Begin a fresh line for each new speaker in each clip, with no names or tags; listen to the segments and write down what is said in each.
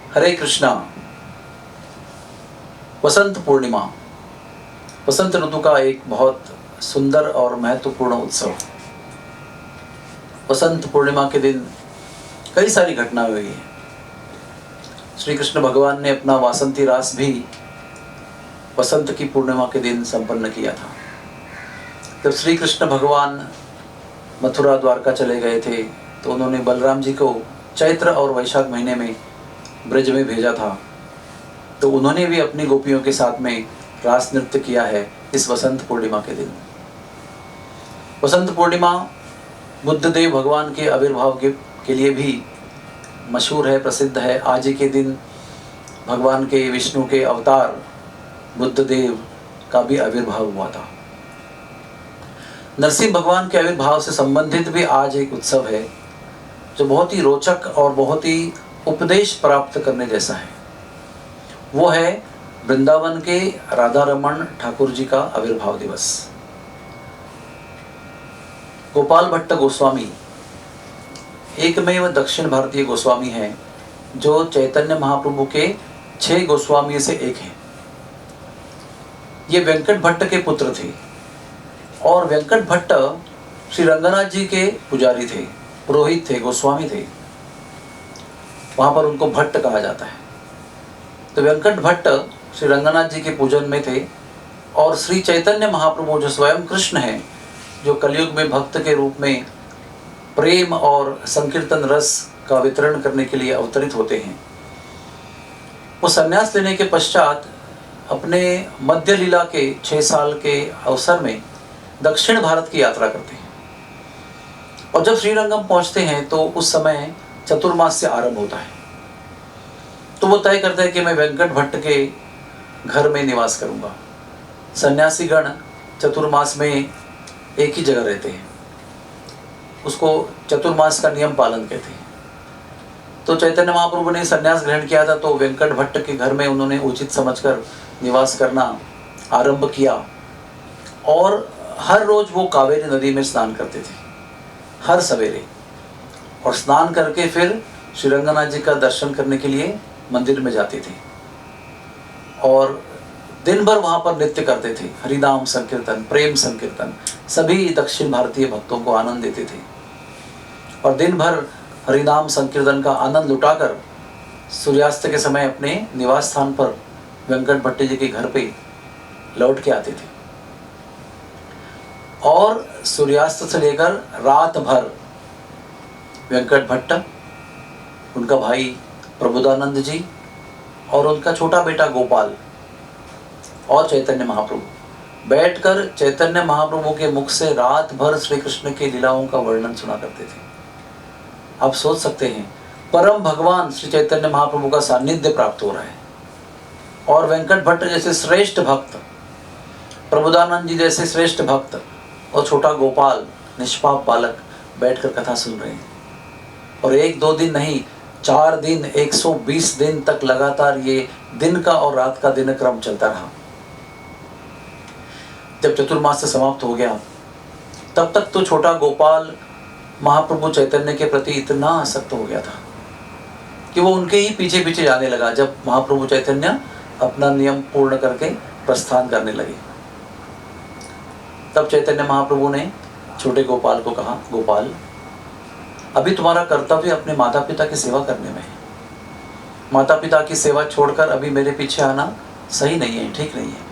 हरे कृष्णा। वसंत पूर्णिमा, वसंत ऋतु का एक बहुत सुंदर और महत्वपूर्ण उत्सव। वसंत पूर्णिमा के दिन कई सारी घटनाएं हुई हैं। श्री कृष्ण भगवान ने अपना वासंती रास भी वसंत की पूर्णिमा के दिन संपन्न किया था। जब श्री कृष्ण भगवान मथुरा द्वारका चले गए थे तो उन्होंने बलराम जी को चैत्र और वैशाख महीने में ब्रज में भेजा था, तो उन्होंने भी अपनी गोपियों के साथ में रास नृत्य किया है इस वसंत पूर्णिमा के दिन। वसंत पूर्णिमा बुद्ध देव भगवान के आविर्भाव के लिए भी मशहूर है, प्रसिद्ध है। आज ही के दिन भगवान के विष्णु के अवतार बुद्ध देव का भी आविर्भाव हुआ था। नरसिंह भगवान के आविर्भाव से संबंधित भी आज एक उत्सव है जो बहुत ही रोचक और बहुत ही उपदेश प्राप्त करने जैसा है। वो है वृंदावन के राधा रमन ठाकुर जी का आविर्भाव दिवस। गोपाल भट्ट गोस्वामी एकमेव दक्षिण भारतीय गोस्वामी हैं जो चैतन्य महाप्रभु के 6 गोस्वामी से एक हैं। ये वेंकट भट्ट के पुत्र थे और वेंकट भट्ट श्री रंगनाथ जी के पुजारी थे, पुरोहित थे, गोस्वामी थे। वहां पर उनको भट्ट कहा जाता है। तो वेंकट भट्ट श्री रंगनाथ जी के पूजन में थे और श्री चैतन्य महाप्रभु जो स्वयं कृष्ण हैं, जो कलयुग में भक्त के रूप में प्रेम और संकीर्तन रस का वितरण करने के लिए अवतरित होते हैं, वो संन्यास लेने के पश्चात अपने मध्य लीला के 6 साल के अवसर में दक्षिण भारत की यात्रा करते हैं। और जब श्रीरंगम पहुंचते हैं तो उस समय चतुर्मास से आरंभ होता है। तो वो तय करते हैं कि मैं वेंकट भट्ट के घर में निवास करूंगा। सन्यासी गण चतुर्मास में एक ही जगह रहते हैं, उसको चतुर्मास का नियम पालन कहते हैं। तो चैतन्य महाप्रभु ने संन्यास ग्रहण किया था, तो वेंकट भट्ट के घर में उन्होंने उचित समझकर निवास करना आरंभ किया। और हर रोज वो कावेरी नदी में स्नान करते थे, हर सवेरे। और स्नान करके फिर श्री रंगनाथ जी का दर्शन करने के लिए मंदिर में जाते थे और दिन भर वहां पर नृत्य करते थे, हरिनाम संकीर्तन, प्रेम संकीर्तन, सभी दक्षिण भारतीय भक्तों को आनंद देते थे। और दिन भर हरिनाम संकीर्तन का आनंद लुटाकर सूर्यास्त के समय अपने निवास स्थान पर वेंकट भट्ट जी के घर पे लौट के आते थे। और सूर्यास्त से लेकर रात भर वेंकट भट्ट, उनका भाई प्रबोधानंद जी और उनका छोटा बेटा गोपाल और चैतन्य महाप्रभु बैठकर चैतन्य महाप्रभु के मुख से रात भर श्री कृष्ण के लीलाओं का वर्णन सुना करते थे। आप सोच सकते हैं, परम भगवान श्री चैतन्य महाप्रभु का सानिध्य प्राप्त हो रहा है और वेंकट भट्ट जैसे श्रेष्ठ भक्त, प्रबोधानंद जी जैसे श्रेष्ठ भक्त और छोटा गोपाल निष्पाप बालक बैठकर कथा सुन रहे हैं। और 1-2 दिन नहीं, 4 दिन, 120 दिन तक लगातार ये दिन का और रात का दिनक्रम चलता रहा। जब चतुर्मास समाप्त हो गया तब तक तो छोटा गोपाल महाप्रभु चैतन्य के प्रति इतना आसक्त हो गया था कि वो उनके ही पीछे पीछे जाने लगा। जब महाप्रभु चैतन्य अपना नियम पूर्ण करके प्रस्थान करने लगे, तब चैतन्य महाप्रभु ने छोटे गोपाल को कहा, गोपाल, अभी तुम्हारा कर्तव्य अपने माता पिता की सेवा करने में है। माता पिता की सेवा छोड़कर अभी मेरे पीछे आना सही नहीं है, ठीक नहीं है।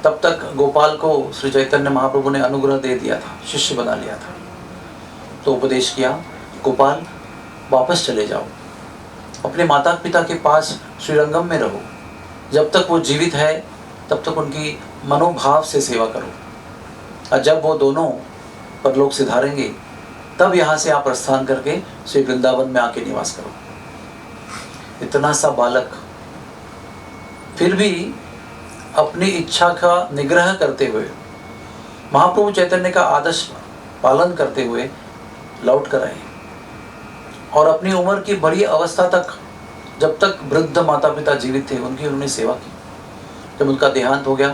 तब तक गोपाल को श्री चैतन्य महाप्रभु ने अनुग्रह दे दिया था, शिष्य बना लिया था। तो उपदेश किया, गोपाल वापस चले जाओ, अपने माता पिता के पास श्रीरंगम में रहो। जब तक वो जीवित है तब तक उनकी मनोभाव से सेवा करो, और जब वो दोनों परलोक सिधारेंगे तब यहाँ से आप प्रस्थान करके श्री वृंदावन में आके निवास करो। इतना सा बालक फिर भी अपनी इच्छा का निग्रह करते हुए, महाप्रभु चैतन्य का आदर्श पालन करते हुए लौट कर आए और अपनी उम्र की बड़ी अवस्था तक, जब तक वृद्ध माता पिता जीवित थे, उनकी उन्होंने सेवा की। जब उनका देहांत हो गया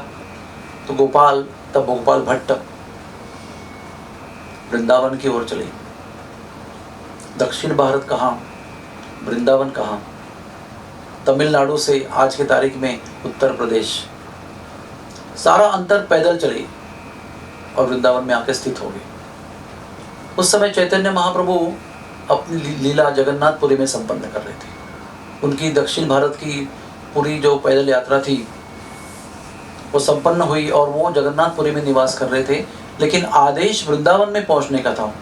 तो गोपाल भट्ट वृंदावन की ओर चले। दक्षिण भारत कहाँ, वृंदावन कहाँ, तमिलनाडु से आज की तारीख में उत्तर प्रदेश, सारा अंतर पैदल चले और वृंदावन में आके स्थित हो गए। उस समय चैतन्य महाप्रभु अपनी लीला जगन्नाथपुरी में संपन्न कर रहे थे। उनकी दक्षिण भारत की पूरी जो पैदल यात्रा थी वो संपन्न हुई और वो जगन्नाथपुरी में निवास कर रहे थे, लेकिन आदेश वृंदावन में पहुंचने का था,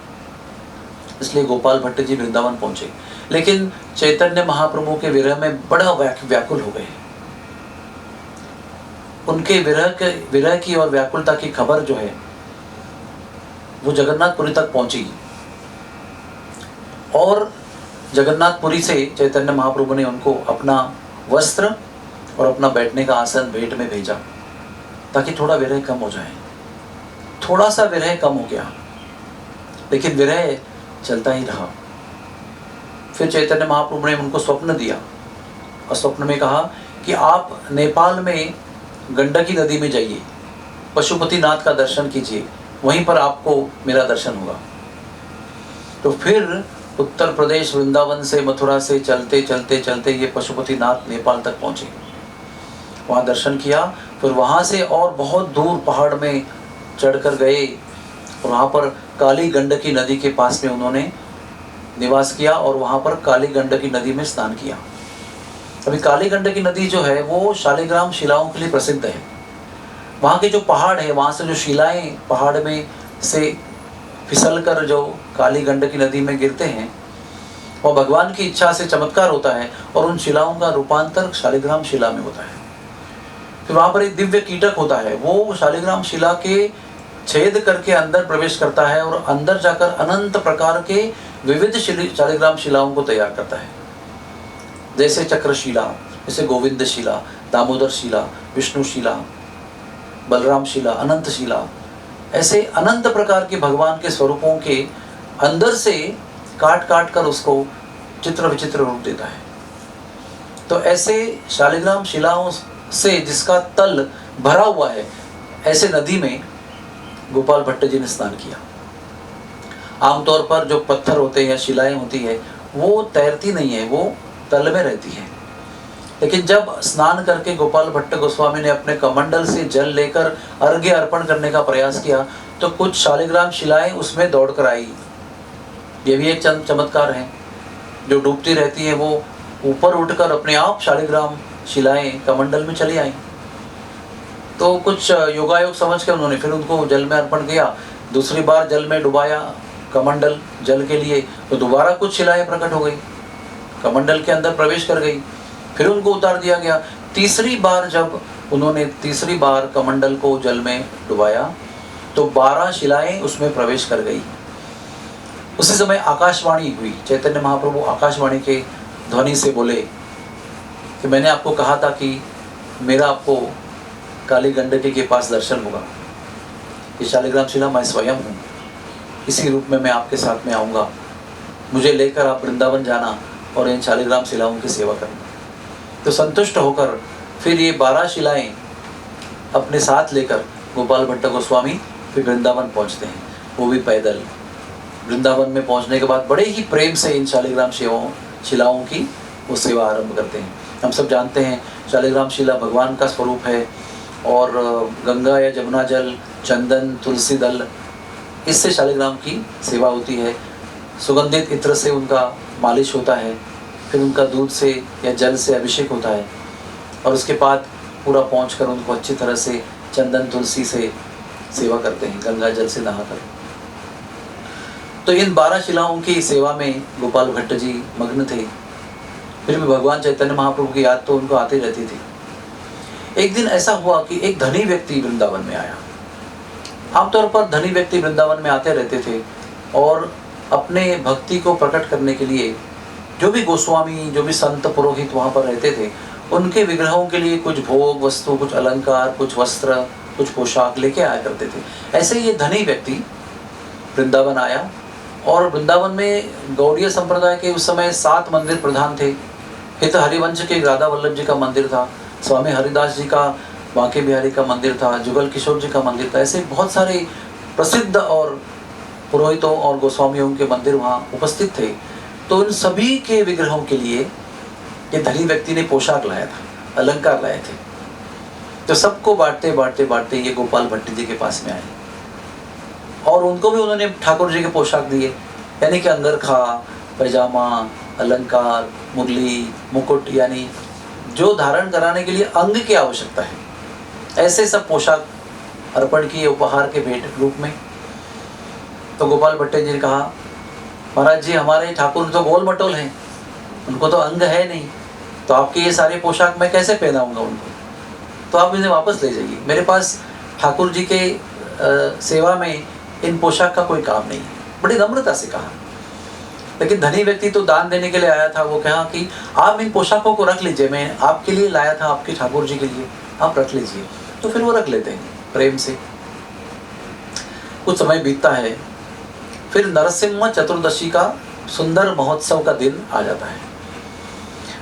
इसलिए गोपाल भट्ट जी वृंदावन पहुंचे। लेकिन चैतन्य महाप्रभु के विरह में बड़ा व्याकुल हो गए। उनके विरह की और व्याकुलता की खबर जो है वो जगन्नाथपुरी तक पहुंची और जगन्नाथपुरी से चैतन्य महाप्रभु ने उनको अपना वस्त्र और अपना बैठने का आसन भेंट में भेजा ताकि थोड़ा विरह कम हो जाए। थोड़ा सा विरह कम हो गया, लेकिन विरह चलता ही रहा। फिर चैतन्य महाप्रभु ने उनको स्वप्न दिया और स्वप्न में कहा कि आप नेपाल में गंडकी नदी में जाइए, पशुपतिनाथ का दर्शन कीजिए, वहीं पर आपको मेरा दर्शन होगा। तो फिर उत्तर प्रदेश वृंदावन से मथुरा से चलते चलते चलते ये पशुपतिनाथ नेपाल तक पहुंचे, वहाँ दर्शन किया। फिर वहाँ से और बहुत दूर पहाड़ में चढ़कर गए और वहाँ पर काली गंडकी नदी के पास में उन्होंने निवास किया और वहाँ पर काली गंडकी नदी में स्नान किया। अभी काली गंडकी नदी जो है वो शालिग्राम शिलाओं के लिए प्रसिद्ध है। वहाँ के जो पहाड़ है, वहाँ से जो शिलाएं पहाड़ में से फिसलकर जो काली गंडकी नदी में गिरते हैं, वह भगवान की इच्छा से चमत्कार होता है और उन शिलाओं का रूपांतर शालिग्राम शिला में होता है। फिर वहाँ पर एक दिव्य कीटक होता है, वो शालिग्राम शिला के छेद करके अंदर प्रवेश करता है और अंदर जाकर अनंत प्रकार के विविध शालिग्राम शिलाओं को तैयार करता है, जैसे चक्रशिला, जैसे गोविंद शिला, दामोदर शिला, विष्णु शिला, बलराम शिला, अनंत शिला, ऐसे अनंत प्रकार के भगवान के स्वरूपों के अंदर से काट काट कर उसको चित्र विचित्र रूप देता है। तो ऐसे शालिग्राम शिलाओं से जिसका तल भरा हुआ है, ऐसे नदी में गोपाल भट्ट जी ने स्नान किया। आमतौर पर जो पत्थर होते हैं या शिलाएं होती है वो तैरती नहीं है, वो तल में रहती है। लेकिन जब स्नान करके गोपाल भट्ट गोस्वामी ने अपने कमंडल से जल लेकर अर्घ्य अर्पण करने का प्रयास किया तो कुछ शालिग्राम शिलाएं उसमें दौड़ कर आई। ये भी एक चमत्कार है। जो डूबती रहती है वो ऊपर उठकर अपने आप शालिग्राम शिलाएं कमंडल में चली आई। तो कुछ योगायोग समझ के उन्होंने फिर उनको जल में अर्पण किया। दूसरी बार जल में डुबाया कमंडल जल के लिए, तो दोबारा कुछ शिलाएं प्रकट हो गई, कमंडल के अंदर प्रवेश कर गई। फिर उनको उतार दिया गया। तीसरी बार जब उन्होंने कमंडल को जल में डुबाया तो 12 शिलाएं उसमें प्रवेश कर गई। उसी समय आकाशवाणी हुई। चैतन्य महाप्रभु आकाशवाणी के ध्वनि से बोले कि मैंने आपको कहा था कि मेरा आपको काली गंडकी के पास दर्शन होगा। ये शालिग्राम शिला मैं स्वयं हूँ, इसी रूप में मैं आपके साथ में आऊँगा। मुझे लेकर आप वृंदावन जाना और इन शालिग्राम शिलाओं की सेवा करना। तो संतुष्ट होकर फिर ये 12 शिलाएं अपने साथ लेकर गोपाल भट्ट गोस्वामी फिर वृंदावन पहुँचते हैं, वो भी पैदल। वृंदावन में पहुँचने के बाद बड़े ही प्रेम से इन शालिग्राम शिलाओं की वो सेवा आरंभ करते हैं। हम सब जानते हैं शालिग्राम शिला भगवान का स्वरूप है और गंगा या जमुना जल, चंदन, तुलसी दल, इससे शालिग्राम की सेवा होती है। सुगंधित इत्र से उनका मालिश होता है, फिर उनका दूध से या जल से अभिषेक होता है और उसके बाद पूरा पहुंचकर उनको अच्छी तरह से चंदन तुलसी से सेवा करते हैं, गंगा जल से नहाकर। तो इन 12 शिलाओं की सेवा में गोपाल भट्ट जी मग्न थे। फिर भी भगवान चैतन्य महाप्रभु की याद तो उनको आती रहती थी। एक दिन ऐसा हुआ कि एक धनी व्यक्ति वृंदावन में आया। आमतौर पर धनी व्यक्ति वृंदावन में आते रहते थे और अपने भक्ति को प्रकट करने के लिए जो भी गोस्वामी, जो भी संत पुरोहित वहाँ पर रहते थे, उनके विग्रहों के लिए कुछ भोग वस्तु, कुछ अलंकार, कुछ वस्त्र, कुछ पोशाक लेके आया करते थे। ऐसे ये धनी व्यक्ति वृंदावन आया और वृंदावन में गौड़ीय संप्रदाय के उस समय 7 मंदिर प्रधान थे। हित हरिवंश के राधा वल्लभ जी का मंदिर था, स्वामी हरिदास जी का बांके बिहारी का मंदिर था, जुगल किशोर जी का मंदिर था। ऐसे बहुत सारे प्रसिद्ध और पुरोहितों और गोस्वामियों के मंदिर वहाँ उपस्थित थे। तो उन सभी के विग्रहों के लिए ये धनी व्यक्ति ने पोशाक लाया था, अलंकार लाए थे। तो सबको बांटते बांटते बांटते ये गोपाल भट्ट जी के पास में आए और उनको भी उन्होंने ठाकुर जी के पोशाक दिए, यानी कि अंगरखा, पैजामा, अलंकार, मुरली, मुकुट, यानी जो धारण कराने के लिए अंग की आवश्यकता है, ऐसे सब पोशाक अर्पण किए उपहार के भेंट रूप में। तो गोपाल भट्ट जी ने कहा, महाराज जी हमारे ठाकुर तो गोल मटोल हैं, उनको तो अंग है नहीं, तो आपके ये सारे पोशाक मैं कैसे पहनाऊंगा उनको, तो आप इन्हें वापस ले जाइए, मेरे पास ठाकुर जी के सेवा में इन पोशाक का कोई काम नहीं है। बड़ी नम्रता से कहा। लेकिन धनी व्यक्ति तो दान देने के लिए आया था, वो कहा कि आप इन पोशाकों को रख लीजिए, मैं आपके लिए लाया था, आपके ठाकुर जी के लिए, आप रख लीजिए। तो फिर वो रख लेते हैं प्रेम से। कुछ समय बीतता है, फिर नरसिम्हा चतुर्दशी का सुंदर महोत्सव का दिन आ जाता है।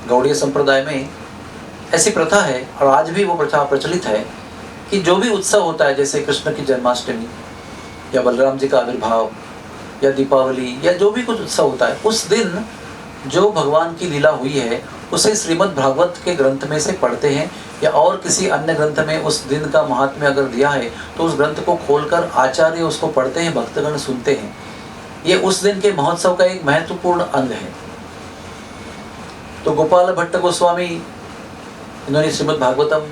गौड़ीय संप्रदाय में ऐसी प्रथा है और आज भी वो प्रथा प्रचलित है कि जो भी उत्सव होता है, जैसे कृष्ण की जन्माष्टमी या बलराम जी का आविर्भाव या दीपावली या जो भी कुछ उत्सव होता है, उस दिन जो भगवान की लीला हुई है उसे श्रीमद् भागवत के ग्रंथ में से पढ़ते हैं, या और किसी अन्य ग्रंथ में उस दिन का महात्म्य अगर दिया है तो उस ग्रंथ को खोलकर आचार्य उसको पढ़ते हैं, भक्तगण सुनते हैं। ये उस दिन के महोत्सव का एक महत्वपूर्ण अंग है। तो गोपाल भट्ट गोस्वामी इन्होंने श्रीमद् भागवतम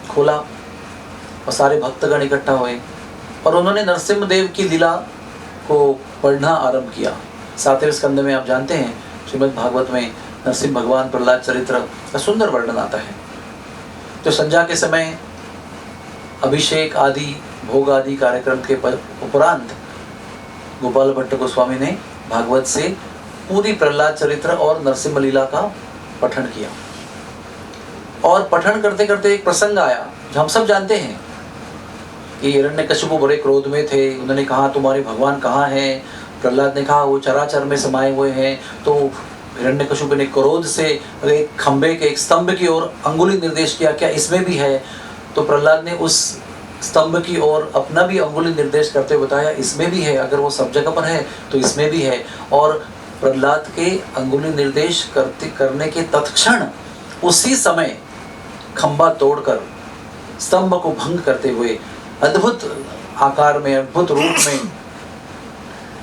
खोला और सारे भक्तगण इकट्ठा हुए और उन्होंने नरसिम्ह देव की लीला को पढ़ना आरंभ किया। 7वें स्कंद में आप जानते हैं श्रीमद् भागवत में नरसिंह भगवान प्रहलाद चरित्र का सुंदर वर्णन आता है। तो संध्या के समय अभिषेक आदि भोग आदि कार्यक्रम के उपरांत गोपाल भट्ट गोस्वामी ने भागवत से पूरी प्रहलाद चरित्र और नरसिम्ह लीला का पठन किया। और पठन करते करते एक प्रसंग आया जो हम सब जानते हैं कि हिरण्यकशिपु बड़े क्रोध में थे। उन्होंने कहा तुम्हारे भगवान कहाँ हैं? प्रहलाद ने कहा वो चराचर में समाये हुए हैं। तो हिरण्यकशिपु ने क्रोध से एक खंबे के एक स्तंभ की ओर अंगुली निर्देश किया, क्या इसमें भी है? तो प्रहलाद ने उस स्तंभ की ओर अपना भी अंगुली निर्देश करते बताया इसमें भी है, अगर वो सब जगह पर है तो इसमें भी है। और प्रहलाद के अंगुली निर्देश करने के तत्क्षण उसी समय खंबा तोड़कर स्तंभ को भंग करते हुए अद्भुत आकार में, अद्भुत रूप में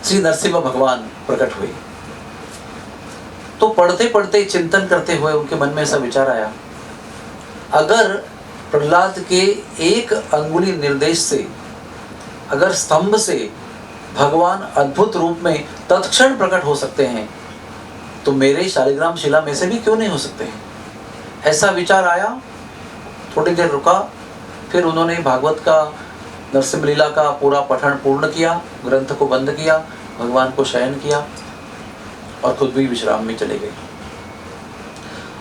श्री नरसिम्हा भगवान प्रकट हुए। तो पढ़ते पढ़ते चिंतन करते हुए उनके मन में ऐसा विचार आया, अगर प्रहलाद के एक अंगुली निर्देश से, अगर स्तंभ से भगवान अद्भुत रूप में तत्क्षण प्रकट हो सकते हैं तो मेरे शालिग्राम शिला में से भी क्यों नहीं हो सकते हैं? ऐसा विचार आया। थोड़ी देर रुका, फिर उन्होंने भागवत का नरसिम्ह लीला का पूरा पठन पूर्ण किया, ग्रंथ को बंद किया, भगवान को शयन किया और खुद भी विश्राम में चले गए।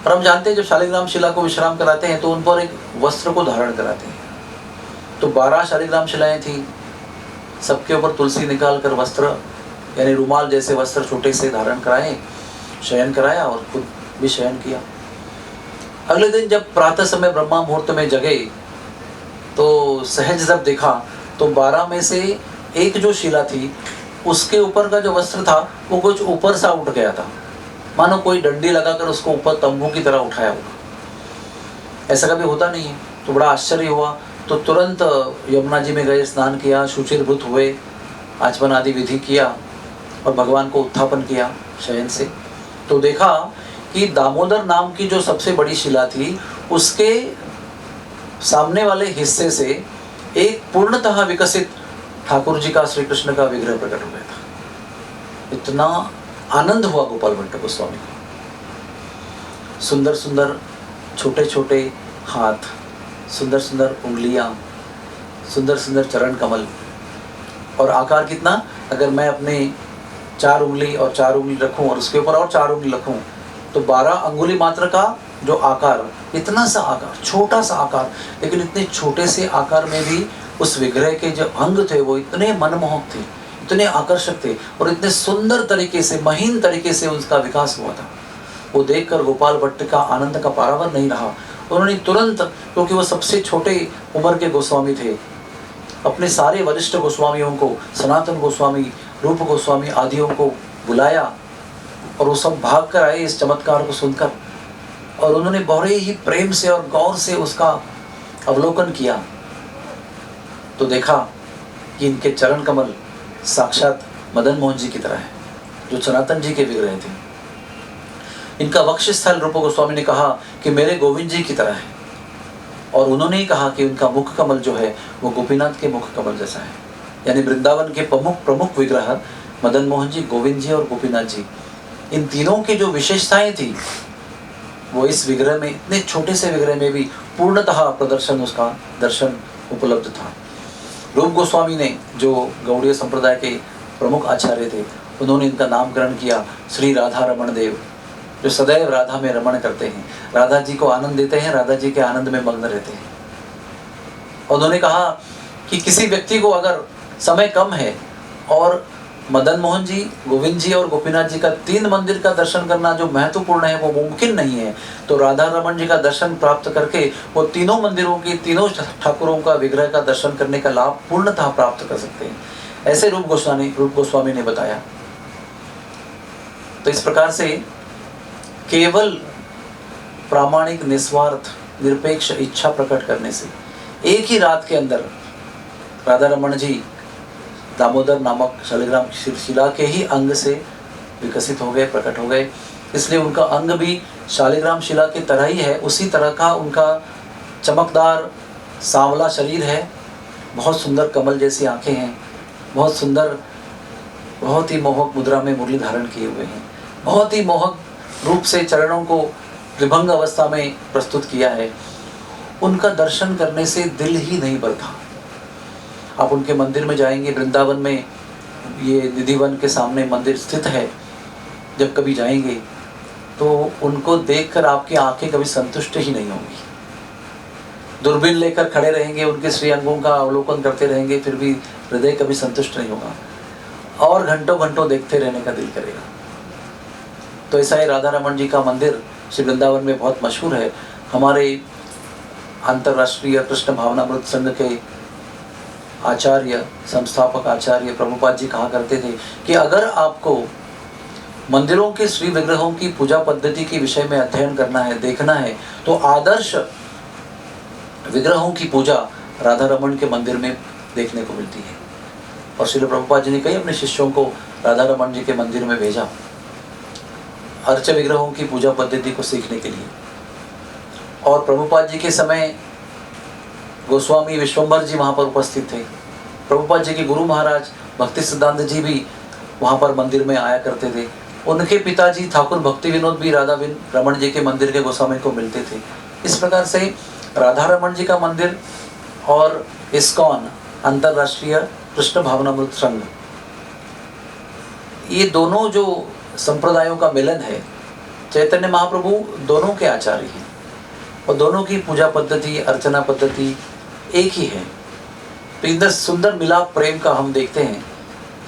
और हम जानते हैं जब शालिग्राम शिला को विश्राम कराते हैं तो उन पर एक वस्त्र को धारण कराते हैं। तो 12 शालिग्राम शिलाएं थी, सबके ऊपर तुलसी निकाल कर वस्त्र यानी रुमाल जैसे वस्त्र छोटे से धारण कराए, शयन कराया और खुद भी शयन किया। अगले दिन जब प्रातः समय ब्रह्मा मुहूर्त में जगे तो सहज जब देखा तो 12 में से एक जो शिला थी उसके ऊपर का जो वस्त्र था वो कुछ ऊपर सा उठ गया था, मानो कोई डंडी लगाकर उसको ऊपर तंबू की तरह उठाया होगा। ऐसा कभी होता नहीं है। तो बड़ा आश्चर्य हुआ। तो तुरंत यमुना जी में गए, स्नान किया, शुचिर्भूत हुए, आचमन आदि विधि किया और भगवान को उत्थापन किया शयन से। तो देखा कि दामोदर नाम की जो सबसे बड़ी शिला थी उसके सामने वाले हिस्से से एक पूर्णतः विकसित ठाकुर जी का, श्री कृष्ण का विग्रह प्रकट हो गया था। इतना आनंद हुआ गोपाल भट्ट गोस्वामी को। सुंदर सुंदर छोटे छोटे हाथ, सुंदर सुंदर उंगलियां, सुंदर सुंदर चरण कमल, और आकार कितना, अगर मैं अपने 4 उंगली और 4 उंगली रखूं और उसके ऊपर और 4 उंगली रखूं तो 12 अंगुली मात्र का जो आकार, इतना सा आकार, छोटा सा आकार, लेकिन इतने छोटे से आकार में भी उस विग्रह के जो अंग थे वो इतने मनमोहक थे, इतने आकर्षक थे और इतने सुंदर तरीके से, महीन तरीके से उसका विकास हुआ था। वो देखकर गोपाल भट्ट का आनंद का पारावार नहीं रहा। उन्होंने तुरंत, क्योंकि वो सबसे छोटे उम्र के गोस्वामी थे, अपने सारे वरिष्ठ गोस्वामियों को, सनातन गोस्वामी, रूप गोस्वामी आदियों को बुलाया और वो सब भाग कर आए इस चमत्कार को सुनकर, और उन्होंने बड़े ही प्रेम से और गौर से उसका अवलोकन किया, तो देखा कि इनके चरण कमल साक्षात मदन मोहन जी की तरह है, जो सनातन जी के विग्रह थे। इनका वक्षस्थल रूप गोस्वामी ने कहा कि मेरे गोविंद जी की तरह है, और उन्होंने ही कहा कि उनका मुख कमल जो है वो गोपीनाथ के मुख कमल जैसा है। यानी वृंदावन के प्रमुख विग्रह मदन मोहन जी, गोविंद जी और गोपीनाथ जी, इन तीनों की जो विशेषताएं थी वो इस विग्रह में, इतने छोटे से विग्रह में भी पूर्णतः प्रदर्शन, उसका दर्शन उपलब्ध था। रूप गोस्वामी ने, जो गौड़ीय संप्रदाय के प्रमुख आचार्य थे, उन्होंने इनका नामकरण किया श्री राधा रमण देव, जो सदैव राधा में रमण करते हैं, राधा जी को आनंद देते हैं, राधा जी के आनंद में मग्न रहते हैं। उन्होंने कहा कि किसी व्यक्ति को अगर समय कम है और मदन मोहन जी, गोविंद जी और गोपीनाथ जी का 3 मंदिर का दर्शन करना जो महत्वपूर्ण है वो मुमकिन नहीं है, तो राधा रमण जी का दर्शन प्राप्त करके वो तीनों मंदिरों की, तीनों ठाकुरों का विग्रह का दर्शन करने का लाभ पूर्णतः प्राप्त कर सकते हैं। ऐसे रूप गोस्वामी ने बताया। तो इस प्रकार से केवल प्रामाणिक, निस्वार्थ, निरपेक्ष इच्छा प्रकट करने से एक ही रात के अंदर राधा रमण जी दामोदर नामक शालिग्राम शिला के ही अंग से विकसित हो गए, प्रकट हो गए। इसलिए उनका अंग भी शालिग्राम शिला की तरह ही है, उसी तरह का उनका चमकदार सांवला शरीर है, बहुत सुंदर कमल जैसी आंखें हैं, बहुत सुंदर, बहुत ही मोहक मुद्रा में मुरली धारण किए हुए हैं, बहुत ही मोहक रूप से चरणों को विभंग अवस्था में प्रस्तुत किया है। उनका दर्शन करने से दिल ही नहीं भरता। आप उनके मंदिर में जाएंगे, वृंदावन में ये निधिवन के सामने मंदिर स्थित है, जब कभी जाएंगे तो उनको देखकर आपकी आंखें कभी संतुष्ट ही नहीं होंगी। दूरबीन लेकर खड़े रहेंगे, उनके श्री अंगों का अवलोकन करते रहेंगे, फिर भी हृदय कभी संतुष्ट नहीं होगा और घंटों घंटों देखते रहने का दिल करेगा। तो ऐसा ही राधा रमण जी का मंदिर श्री वृंदावन में बहुत मशहूर है। हमारे अंतर्राष्ट्रीय कृष्ण भावनामृत संघ के आचार्य, संस्थापक आचार्य प्रभुपाद जी कहा करते थे कि अगर आपको मंदिरों के श्री विग्रहों की पूजा पद्धति के विषय में अध्ययन करना है, देखना है, तो आदर्श विग्रहों की पूजा राधा रमण के मंदिर में देखने को मिलती है। और श्रील प्रभुपाद जी ने कई अपने शिष्यों को राधा रमण जी के मंदिर में भेजा अर्च विग्रहों की पूजा पद्धति को सीखने के लिए। और प्रभुपाद जी के समय गोस्वामी विश्वम्भर जी वहाँ पर उपस्थित थे। प्रभुपाद जी के गुरु महाराज भक्ति सिद्धांत जी भी वहाँ पर मंदिर में आया करते थे। उनके पिताजी ठाकुर भक्ति विनोद भी राधा रमण जी के मंदिर के गोस्वामी को मिलते थे। इस प्रकार से राधा रमण जी का मंदिर और इस्कॉन, अंतर्राष्ट्रीय कृष्ण भावनामृत संघ, ये दोनों जो संप्रदायों का मिलन है, चैतन्य महाप्रभु दोनों के आचार्य हैं और दोनों की पूजा पद्धति, अर्चना पद्धति एक ही है। तो इधर सुंदर मिलाप प्रेम का हम देखते हैं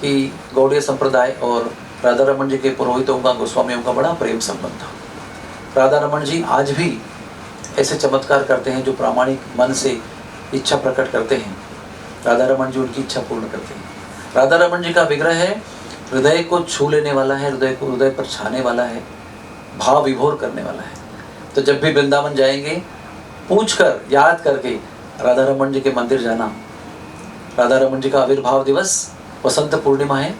कि गौड़ीय संप्रदाय और राधा रमण जी के पुरोहितों का, गोस्वामियों का बड़ा प्रेम संबंध था। राधा रमण जी आज भी ऐसे चमत्कार करते हैं जो प्रामाणिक मन से इच्छा प्रकट करते हैं। राधा रमण जी उनकी इच्छा पूर्ण करते हैं। राधा रमण जी का विग्रह है, हृदय को छू लेने वाला है, हृदय पर छाने वाला है, भाव विभोर करने वाला है। तो जब भी वृंदावन जाएंगे, पूछकर, याद करके राधा रमण जी के मंदिर जाना। राधा रमण जी का आविर्भाव दिवस वसंत पूर्णिमा है,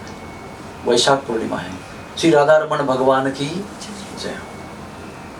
वैशाख पूर्णिमा है। श्री राधा रमण भगवान की जय हो।